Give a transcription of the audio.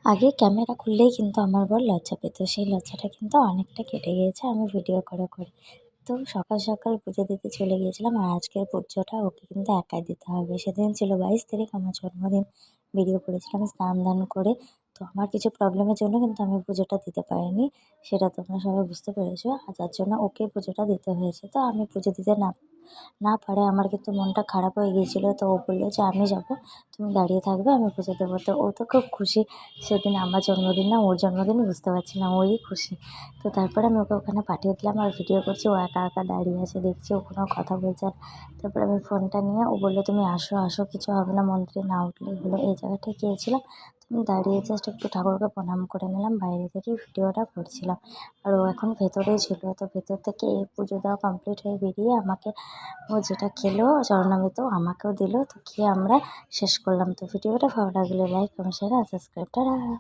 আগে ক্যামেরা খুললেই কিন্তু আমার বর লজ্জা পেত। সেই লজ্জাটা কিন্তু অনেকটা কেটে গিয়েছে আমি ভিডিও করে। তো সকাল, সকাল পুজো দিতে চলে গিয়েছিলাম। আর আজকের পুজোটা ওকে কিন্তু একাই দিতে হবে। সেদিন ছিল ২২ তারিখ আমার জন্মদিন। বেরিয়ে পড়েছিলাম স্নান-দান করে। তো আমার কিছু প্রবলেমের জন্য কিন্তু আমি পুজোটা দিতে পারিনি। সেটা তোমরা সবাই বুঝতে পেরেছো। আর যার জন্য ওকে পুজোটা দিতে হয়েছে। তো আমি পুজো দিতে না না পারে আমার কিন্তু মনটা খারাপ হয়ে গিয়েছিল। তো ও বলল যে, "আমি যাবো। তুমি দাঁড়িয়ে থাকবে, আমি পুজো দেবো।" তো ও তো খুব খুশি। সেদিন আমার জন্মদিন না ওর জন্মদিন বুঝতে পারছি না, ওই খুশি। তো তারপরে আমি ওকে ওখানে পাঠিয়ে দিলাম আর ভিডিও করছি। ও একা, একা দাঁড়িয়ে আছে দেখছি, ও কোনো কথা বলছে না। তারপরে আমি ফোনটা নিয়ে ও বলল, "তুমি আসো, কিছু হবে না, মন্দিরে না উঠলেই হলো।" এই জায়গাটায় গিয়েছিলাম। তো আমি দাঁড়িয়ে জাস্ট একটু ঠাকুরকে প্রণাম করে নিলাম। বাইরে থেকেই ভিডিওটা করছিলাম। আর ও এখন ভেতরেই ছিল। তো ভেতর থেকে এই পুজো দেওয়া কমপ্লিট হয়ে বেরিয়ে আমাকে ও যেটা খেলো চরণামৃত আমাকেও দিল। তো খেয়ে আমরা শেষ করলাম। তো ভিডিওটা ভালো লাগলে লাইক, কমেন্ট, শেয়ার আর সাবস্ক্রাইব। টাটা!